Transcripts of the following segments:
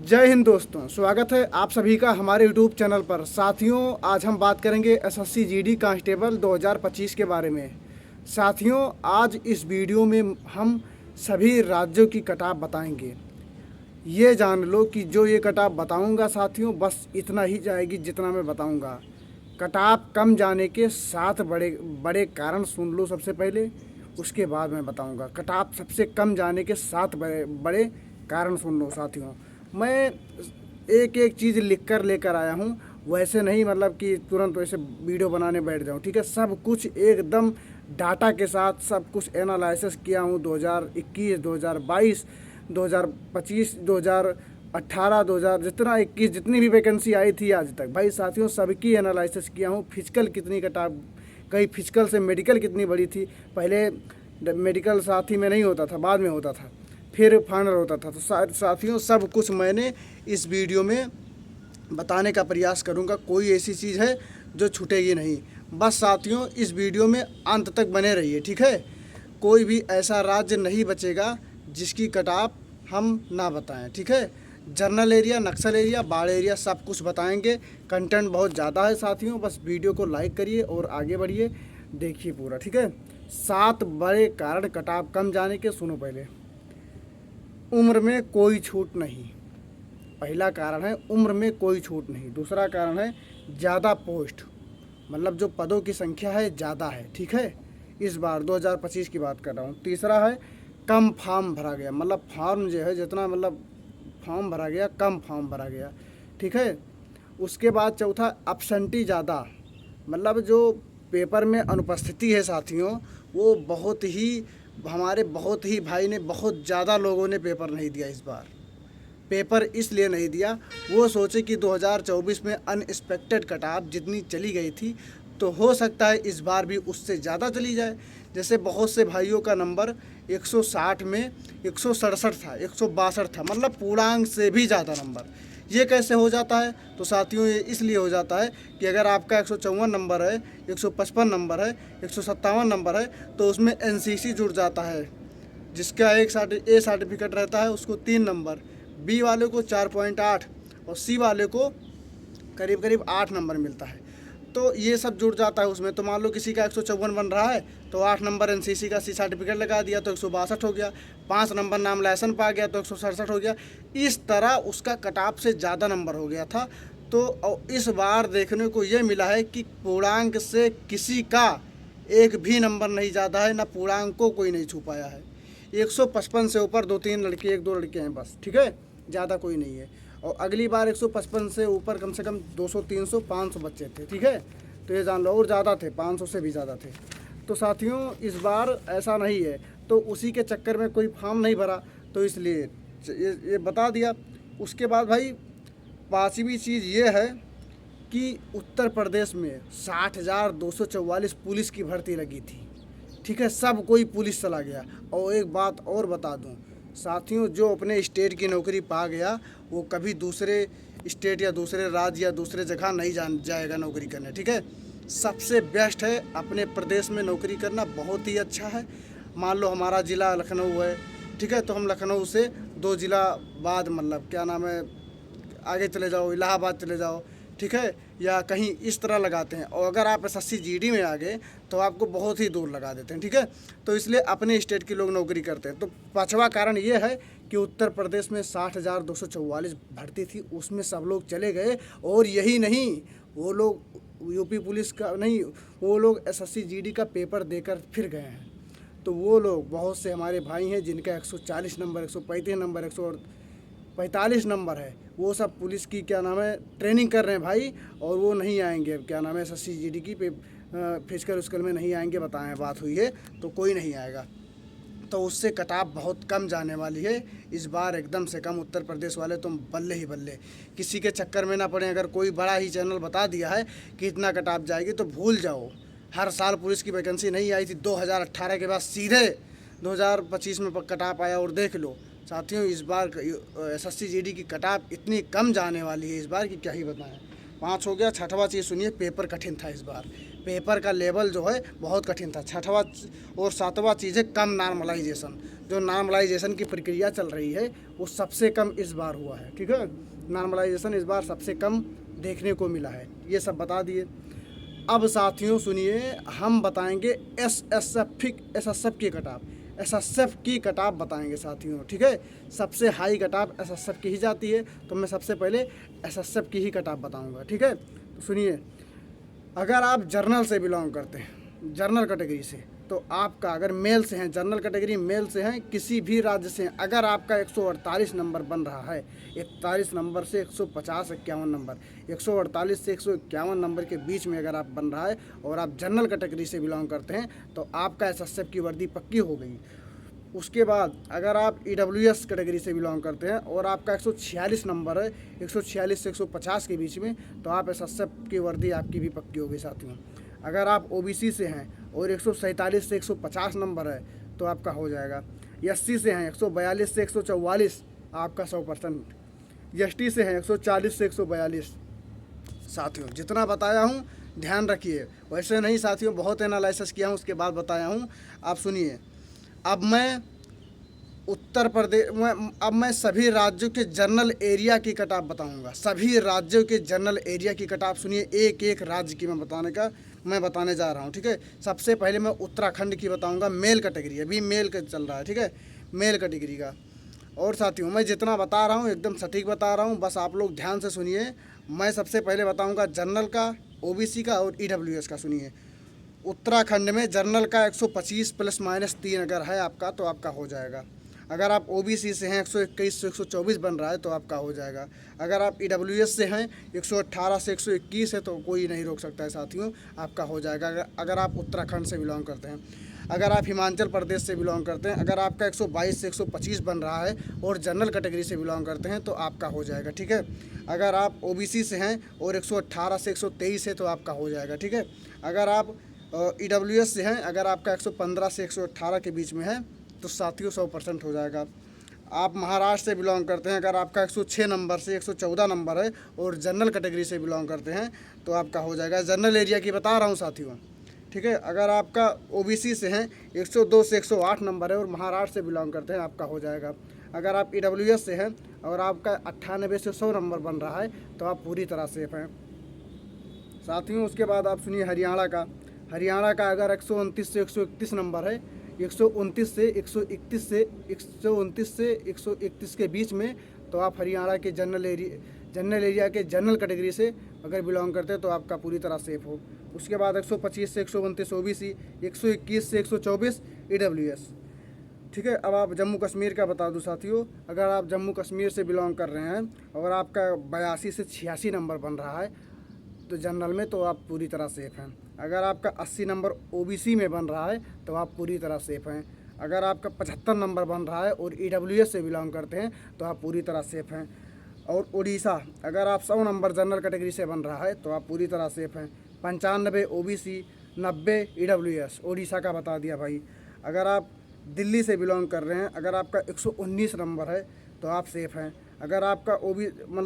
जय हिंद दोस्तों, स्वागत है आप सभी का हमारे यूट्यूब चैनल पर। साथियों, आज हम बात करेंगे एसएससी जीडी कांस्टेबल 2025 के बारे में। साथियों, आज इस वीडियो में हम सभी राज्यों की कटाप बताएंगे। ये जान लो कि जो ये कटाप बताऊंगा साथियों, बस इतना ही जाएगी जितना मैं बताऊंगा। कटाप कम जाने के 7 बड़े बड़े कारण सुन लो सबसे पहले, उसके बाद मैं बताऊंगा। कटाप सबसे कम जाने के 7 बड़े बड़े कारण सुन लो साथियों। मैं एक एक चीज़ लिख कर लेकर आया हूँ, वैसे नहीं मतलब कि तुरंत वैसे वीडियो बनाने बैठ जाऊँ, ठीक है। सब कुछ एकदम डाटा के साथ सब कुछ एनालिसिस किया हूँ। 2021, 2022, 2025, 2018, 2000 जितना 21 जितनी भी वैकेंसी आई थी आज तक भाई साथियों, सबकी एनालिसिस किया हूँ। फिजिकल कितनी कटाप गई, फिजिकल से मेडिकल कितनी बड़ी थी। पहले मेडिकल साथी में नहीं होता था, बाद में होता था, फिर फाइनल होता था। तो साथियों, सब कुछ मैंने इस वीडियो में बताने का प्रयास करूंगा। कोई ऐसी चीज़ है जो छूटेगी नहीं। बस साथियों, इस वीडियो में अंत तक बने रहिए, ठीक है। कोई भी ऐसा राज्य नहीं बचेगा जिसकी कटाप हम ना बताएं, ठीक है। जनरल एरिया, नक्सल एरिया, बाढ़ एरिया सब कुछ बताएंगे। कंटेंट बहुत ज़्यादा है साथियों, बस वीडियो को लाइक करिए और आगे बढ़िए, देखिए पूरा, ठीक है। 7 बड़े कारण कटाप कम जाने के सुनो पहले। उम्र में कोई छूट नहीं, पहला कारण है उम्र में कोई छूट नहीं। दूसरा कारण है ज़्यादा पोस्ट, मतलब जो पदों की संख्या है ज़्यादा है, ठीक है। इस बार 2025 की बात कर रहा हूँ। तीसरा है कम फॉर्म भरा गया, मतलब फॉर्म जो है जितना मतलब फॉर्म भरा गया, कम फॉर्म भरा गया, ठीक है। उसके बाद चौथा एब्सेंटी ज़्यादा, मतलब जो पेपर में अनुपस्थिति है साथियों, वो बहुत ही हमारे बहुत ही भाई ने बहुत ज़्यादा लोगों ने पेपर नहीं दिया इस बार। पेपर इसलिए नहीं दिया, वो सोचे कि 2024 में अनएक्सपेक्टेड कटाप जितनी चली गई थी, तो हो सकता है इस बार भी उससे ज़्यादा चली जाए। जैसे बहुत से भाइयों का नंबर 160 में 167 था, 162 था, मतलब पूर्णांक से भी ज़्यादा नंबर। ये कैसे हो जाता है? तो साथियों, ये इसलिए हो जाता है कि अगर आपका 154 नंबर है, 155 नंबर है, 157 नंबर है, तो उसमें एनसीसी जुड़ जाता है। जिसका एक ए सर्टिफिकेट रहता है उसको 3 नंबर, बी वाले को 4.8 और सी वाले को करीब करीब 8 नंबर मिलता है। तो ये सब जुड़ जाता है उसमें। तो मान लो किसी का 154 बन रहा है, तो 8 नंबर एनसीसी का सी सर्टिफिकेट लगा दिया तो 162 हो गया। 5 नंबर नाम लाइसेंस पा गया तो 167 हो गया। इस तरह उसका कटाप से ज़्यादा नंबर हो गया था। तो इस बार देखने को ये मिला है कि पूर्णांक से किसी का एक भी नंबर नहीं ज़्यादा है, ना पूर्णांक को कोई नहीं छू पाया है। 155 से ऊपर 2-3 लड़के, 1-2 लड़के हैं बस, ठीक है, ज़्यादा कोई नहीं है। और अगली बार 155 से ऊपर कम से कम 200, 300, 500 बच्चे थे, ठीक है। तो ये जान लो, और ज़्यादा थे, 500 से भी ज़्यादा थे। तो साथियों, इस बार ऐसा नहीं है, तो उसी के चक्कर में कोई फॉर्म नहीं भरा, तो इसलिए ये बता दिया। उसके बाद भाई 5वीं चीज़ ये है कि उत्तर प्रदेश में 60,244 पुलिस की भर्ती लगी थी, ठीक है। सब कोई पुलिस चला गया। और एक बात और बता दूं साथियों, जो अपने स्टेट की नौकरी पा गया, वो कभी दूसरे स्टेट या दूसरे राज्य या दूसरे जगह नहीं जाएगा नौकरी करने, ठीक है। सबसे बेस्ट है अपने प्रदेश में नौकरी करना, बहुत ही अच्छा है। मान लो हमारा ज़िला लखनऊ है, ठीक है, तो हम लखनऊ से 2 ज़िला बाद, मतलब क्या नाम है, आगे चले जाओ, इलाहाबाद चले जाओ, ठीक है, या कहीं इस तरह लगाते हैं। और अगर आप एसएससी जीडी में आ गए तो आपको बहुत ही दूर लगा देते हैं, ठीक है। तो इसलिए अपने स्टेट के लोग नौकरी करते हैं। तो 5वां कारण ये है कि उत्तर प्रदेश में 60,244 भर्ती थी, उसमें सब लोग चले गए। और यही नहीं, वो लोग यूपी पुलिस का नहीं, वो लोग एसएससी जीडी का पेपर देकर फिर गए हैं। तो वो लोग, बहुत से हमारे भाई हैं जिनका 140 नंबर, 135 नंबर, 145 नंबर है, वो सब पुलिस की क्या नाम है ट्रेनिंग कर रहे हैं भाई। और वो नहीं आएंगे, क्या नाम है, एसएससी जीडी की फिजिकल उसकल में नहीं आएंगे, बताएं, बात हुई है, तो कोई नहीं आएगा। तो उससे कटाप बहुत कम जाने वाली है इस बार, एकदम से कम। उत्तर प्रदेश वाले तुम बल्ले ही बल्ले, किसी के चक्कर में ना पड़े। अगर कोई बड़ा ही चैनल बता दिया है कि इतना कटाप जाएगी तो भूल जाओ। हर साल पुलिस की वैकेंसी नहीं आई थी, 2018 के बाद सीधे 2025 में कटाप आया। और देख लो साथियों, इस बार एसएससी जीडी की कटाप इतनी कम जाने वाली है इस बार कि क्या ही बताएं। 5 हो गया। 6वां चीज़ सुनिए, पेपर कठिन था इस बार। पेपर का लेवल जो है बहुत कठिन था। 6वां और 7वां चीज़ है कम नॉर्मलाइजेशन। जो नॉर्मलाइजेशन की प्रक्रिया चल रही है वो सबसे कम इस बार हुआ है। ठीक है, नॉर्मलाइजेशन इस बार सबसे कम देखने को मिला है। ये सब बता दिए। अब साथियों सुनिए, हम बताएंगे एसएसएफ की कटाप, एसएसएफ की कटाप बताएंगे साथियों। ठीक है, सबसे हाई कटाप एसएसएफ की ही जाती है, तो मैं सबसे पहले एसएसएफ की ही कटाप बताऊंगा। ठीक है, तो सुनिए, अगर आप जर्नल से बिलोंग करते हैं, जर्नल कैटेगरी से, तो आपका अगर मेल से हैं, जनरल कैटेगरी मेल से हैं, किसी भी राज्य से हैं, अगर आपका 148 नंबर बन रहा है, 41 नंबर से 150 51 नंबर, 148 से 151 नंबर के बीच में अगर आप बन रहा है और आप जनरल कैटेगरी से बिलोंग करते हैं, तो आपका एसएसएफ की वर्दी पक्की हो गई। उसके बाद अगर आप ईडब्ल्यूएस कैटेगरी से बिलोंग करते हैं और आपका 146 नंबर है, 146 से 150 के बीच में, तो आप एसएसएफ की वर्दी आपकी भी पक्की हो गई साथियों। अगर आप ओबीसी से हैं और 147 से 150 नंबर है, तो आपका हो जाएगा। एससी से हैं 142 से 144, आपका 100%। एसटी से हैं 140 से 142। साथियों जितना बताया हूँ ध्यान रखिए, वैसे नहीं साथियों, बहुत एनालिसिस किया हूँ उसके बाद बताया हूँ। आप सुनिए, अब मैं उत्तर प्रदेश में, अब मैं सभी राज्यों के जनरल एरिया की कटाप बताऊंगा। सभी राज्यों के जनरल एरिया की कटाप सुनिए, एक एक राज्य की मैं बताने जा रहा हूं। ठीक है, सबसे पहले मैं उत्तराखंड की बताऊंगा, मेल कैटेगरी, अभी मेल का चल रहा है। ठीक है, मेल कैटेगरी का। और साथियों मैं जितना बता रहा हूँ एकदम सटीक बता रहा हूँ, बस आप लोग ध्यान से सुनिए। मैं सबसे पहले बताऊँगा जनरल का, ओबीसी का और ईडब्ल्यूएस का। सुनिए, उत्तराखंड में जनरल का 125 ± 3 अगर है आपका, तो आपका हो जाएगा। अगर आप ओबीसी से हैं 121 से 124 बन रहा है, तो आपका हो जाएगा। अगर आप ईडब्ल्यूएस से हैं 118 से 121 है, तो कोई नहीं रोक सकता है साथियों, आपका हो जाएगा। अगर आप उत्तराखंड से बिलोंग करते हैं। अगर आप हिमाचल प्रदेश से बिलोंग करते हैं, अगर आपका 122 से 125 बन रहा है और जनरल कैटेगरी से बिलोंग करते हैं, तो आपका हो जाएगा। ठीक है, अगर आप ओबीसी से हैं और 118 से 123 है, तो आपका हो जाएगा। ठीक है, अगर आप ईडब्ल्यूएस से हैं, अगर आपका 115 से 118 के बीच में है, तो साथियों 100% हो जाएगा। आप महाराष्ट्र से बिलोंग करते हैं, अगर आपका 106 नंबर से 114 नंबर है और जनरल कैटेगरी से बिलोंग करते हैं, तो आपका हो जाएगा। जनरल एरिया की बता रहा हूँ साथियों। ठीक है, अगर आपका ओबीसी से हैं 102 से 108 नंबर है और महाराष्ट्र से बिलोंग करते हैं, आपका हो जाएगा। अगर आप ईडब्ल्यूएस से हैं और आपका 98 से 100 नंबर बन रहा है, तो आप पूरी तरह सेफ हैं साथियों। उसके बाद आप सुनिए हरियाणा का। हरियाणा का अगर 129 से 131 नंबर है, 129 से 131 से 129 से 131 के बीच में, तो आप हरियाणा के जनरल एरिया के जनरल कैटेगरी से अगर बिलोंग करते हैं, तो आपका पूरी तरह सेफ हो। उसके बाद 125 से 129 ओबीसी, 121 से 124 ईडब्ल्यूएस। ठीक है, अब आप जम्मू कश्मीर का बता दूं साथियों। अगर आप जम्मू कश्मीर से बिलोंग कर रहे हैं और आपका 82 से 86 नंबर बन रहा है तो जनरल में, तो आप पूरी तरह सेफ हैं। अगर आपका 80 नंबर ओबीसी में बन रहा है, तो आप पूरी तरह सेफ हैं। अगर आपका 75 नंबर बन रहा है और ईडब्ल्यूएस से बिलोंग करते हैं, तो आप पूरी तरह सेफ हैं। और उड़ीसा, अगर आप 100 नंबर जनरल कैटेगरी से बन रहा है, तो आप पूरी तरह सेफ हैं। 95 ओबीसी, 90 ईडब्ल्यूएस, उड़ीसा का बता दिया भाई। अगर आप दिल्ली से बिलोंग कर रहे हैं, अगर आपका 119 नंबर है, तो आप सेफ हैं। अगर आपका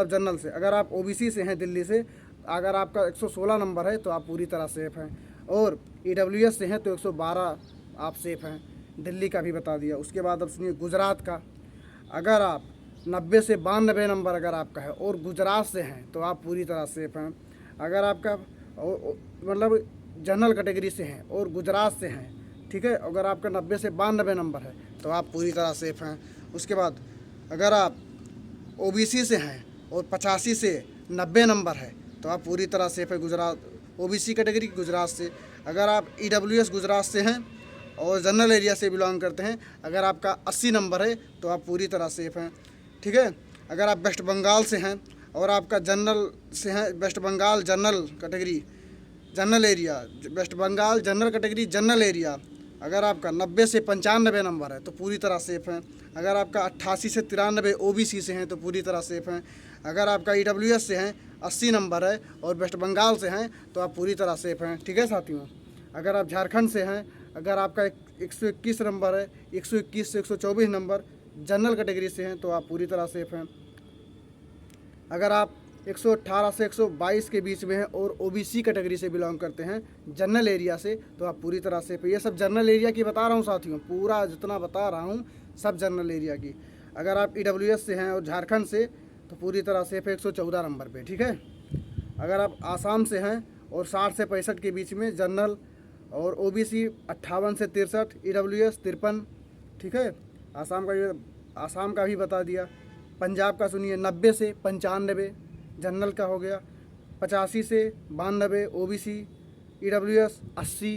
जनरल से, अगर आप ओबीसी से हैं दिल्ली से, अगर आपका 116 नंबर है, तो आप पूरी तरह सेफ हैं। और ईडब्ल्यूएस से हैं तो 112 आप सेफ हैं। दिल्ली का भी बता दिया। उसके बाद अब सुनिए गुजरात का। अगर आप 90 से 92 नंबर अगर आपका है और गुजरात से हैं, तो आप पूरी तरह सेफ हैं। अगर आपका जनरल कैटेगरी से हैं और गुजरात से हैं, ठीक है, अगर आपका 90 से 92 नंबर है, तो आप पूरी तरह सेफ हैं। उसके बाद अगर आप ओबीसी से हैं और 85 से 90 नंबर है, तो आप पूरी तरह सेफ है। गुजरात ओबीसी कैटेगरी गुजरात से। अगर आप ईडब्ल्यूएस गुजरात से हैं और जनरल एरिया से बिलोंग करते हैं, अगर आपका 80 नंबर है, तो आप पूरी तरह सेफ हैं। ठीक है, अगर आप वेस्ट बंगाल से हैं और आपका जनरल से हैं, West Bengal general category general area, West Bengal general category general area, अगर आपका 90 से 95 नंबर है, तो पूरी तरह सेफ हैं। अगर आपका 88 से 93 ओबीसी से हैं, तो पूरी तरह सेफ हैं। अगर आपका ईडब्ल्यूएस से हैं, 80 नंबर है और वेस्ट बंगाल से हैं, तो आप पूरी तरह सेफ हैं। ठीक है साथियों, अगर आप झारखंड से हैं, अगर आपका 121 नंबर है, 121 से 124 नंबर जनरल कैटेगरी से हैं, तो आप पूरी तरह सेफ हैं। अगर आप 118 से 122 के बीच में हैं और ओबीसी कैटेगरी से बिलोंग करते हैं जनरल एरिया से, तो आप पूरी तरह सेफ हैं। ये सब जनरल एरिया की बता रहा हूँ साथियों, पूरा जितना बता रहा हूँ सब जनरल एरिया की। अगर आप EWS से हैं और झारखंड से तो पूरी तरह सेफ है 114 नंबर पे, ठीक है। अगर आप आसाम से हैं और 60 से 65 के बीच में जनरल, और OBC 58 से 63, EWS 53, ठीक है। आसाम का भी बता दिया। पंजाब का सुनिए 90 से 95 जनरल का हो गया, 85 से 92 OBC, EWS 80,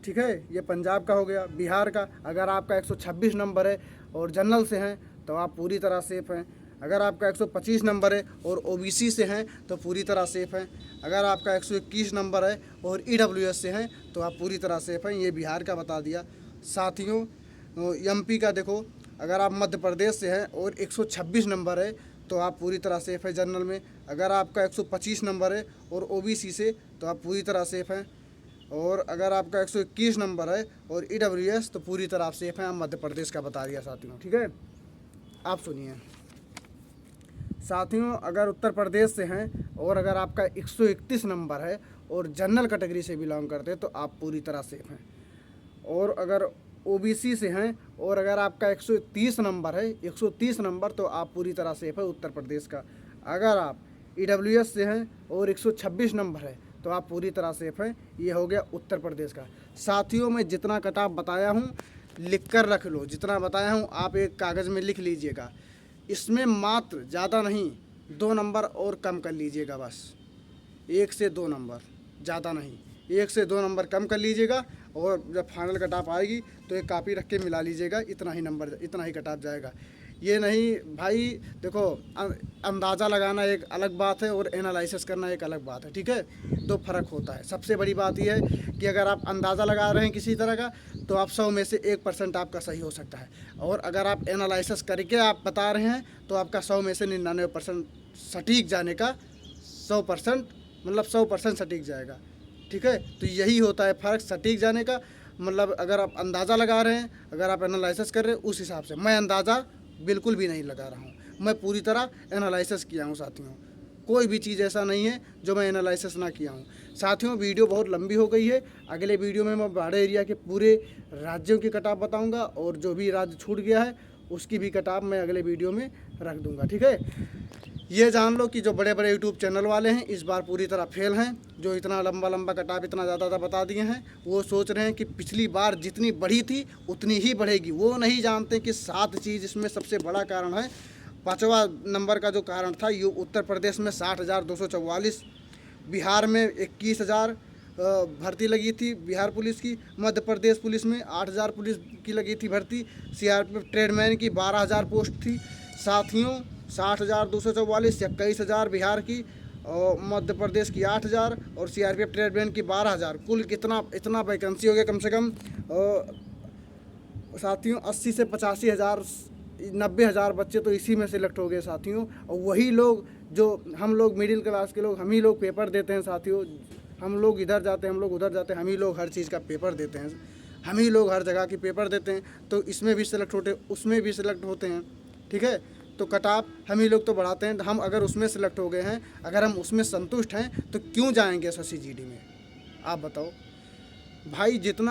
ठीक है, ये पंजाब का हो गया। बिहार का अगर आपका 126 नंबर है और जनरल से हैं तो आप पूरी तरह सेफ हैं। अगर आपका 125 नंबर है और OBC से हैं तो पूरी तरह सेफ हैं। अगर आपका 121 नंबर है और EWS से हैं तो आप पूरी तरह सेफ हैं। ये बिहार का बता दिया। साथियों MP का देखो, अगर आप मध्य प्रदेश से हैं और 126 नंबर है तो आप पूरी तरह सेफ है जनरल में। अगर आपका 125 नंबर है और OBC से तो आप पूरी तरह सेफ हैं। और अगर आपका 121 नंबर है और EWS तो पूरी तरह आप सेफ हैं। आप मध्य प्रदेश का बता दिया साथियों, ठीक है। आप सुनिए साथियों, अगर उत्तर प्रदेश से हैं और अगर आपका 131 नंबर है और जनरल कैटेगरी से बिलोंग करते हैं तो आप पूरी तरह सेफ हैं। और अगर OBC से हैं और अगर आपका 130 नंबर है, 130 नंबर, तो आप पूरी तरह सेफ है उत्तर प्रदेश का। अगर आप EWS से हैं और 126 नंबर है तो आप पूरी तरह सेफ हैं। ये हो गया उत्तर प्रदेश का। साथियों मैं जितना कट ऑफ बताया हूँ लिख कर रख लो, जितना बताया हूँ आप एक कागज़ में लिख लीजिएगा। इसमें मात्र ज़्यादा नहीं 2 नंबर और कम कर लीजिएगा, बस 1 से 2 नंबर, ज़्यादा नहीं, 1 से 2 नंबर कम कर लीजिएगा। और जब फाइनल कट ऑफ आएगी तो एक कॉपी रख के मिला लीजिएगा, इतना ही नंबर, इतना ही कट ऑफ जाएगा। ये नहीं भाई, देखो अंदाज़ा लगाना एक अलग बात है और एनालिसिस करना एक अलग बात है, ठीक है। 2 फ़र्क होता है। सबसे बड़ी बात यह है कि अगर आप अंदाज़ा लगा रहे हैं किसी तरह का तो आप 100 में से 1% आपका सही हो सकता है, और अगर आप एनालिसिस करके आप बता रहे हैं तो आपका 100 में से 99% सटीक जाने का 100%, मतलब 100% सटीक जाएगा, ठीक है। तो यही होता है फ़र्क सटीक जाने का। मतलब अगर आप अंदाज़ा लगा रहे हैं, अगर आप एनालिसिस कर रहे हैं, उस हिसाब से। मैं अंदाज़ा बिल्कुल भी नहीं लगा रहा हूँ, मैं पूरी तरह एनालिसिस किया हूँ साथियों। कोई भी चीज़ ऐसा नहीं है जो मैं एनालिसिस ना किया हूँ। साथियों वीडियो बहुत लंबी हो गई है। अगले वीडियो में मैं बाढ़ एरिया के पूरे राज्यों की कटाव बताऊँगा, और जो भी राज्य छूट गया है उसकी भी कटाव मैं अगले वीडियो में रख दूँगा, ठीक है। ये जान लो कि जो बड़े बड़े यूट्यूब चैनल वाले हैं इस बार पूरी तरह फेल हैं। जो इतना लंबा कटाव इतना ज़्यादा बता दिए हैं, वो सोच रहे हैं कि पिछली बार जितनी बढ़ी थी उतनी ही बढ़ेगी। वो नहीं जानते कि 7 चीज़ इसमें सबसे बड़ा कारण है। 5वां नंबर का जो कारण था, ये उत्तर प्रदेश में 60,244, बिहार में 21,000 भर्ती लगी थी बिहार पुलिस की, मध्य प्रदेश पुलिस में 8,000 पुलिस की लगी थी भर्ती, CRPF ट्रेडमैन की 12,000 पोस्ट थी साथियों। 60,244, 21,000 बिहार की, और मध्य प्रदेश की 8,000 और CRPF ट्रेडमैन की 12,000। कुल इतना वैकेंसी हो गया कम से कम साथियों। 80 से 85,000, 90,000 बच्चे तो इसी में सिलेक्ट हो गए साथियों। और वही लोग जो हम लोग मिडिल क्लास के लोग, हम ही लोग पेपर देते हैं साथियों। हम लोग इधर जाते हैं, हम लोग उधर जाते हैं, हम ही लोग हर चीज़ का पेपर देते हैं, हम ही लोग हर जगह की पेपर देते हैं। तो इसमें भी सिलेक्ट होते, उसमें भी सिलेक्ट होते हैं, ठीक है। तो कटाव हम ही लोग तो बढ़ाते हैं। हम अगर उसमें सिलेक्ट हो गए हैं, अगर हम उसमें संतुष्ट हैं तो क्यों जाएंगे SSC GD में, आप बताओ भाई। जितना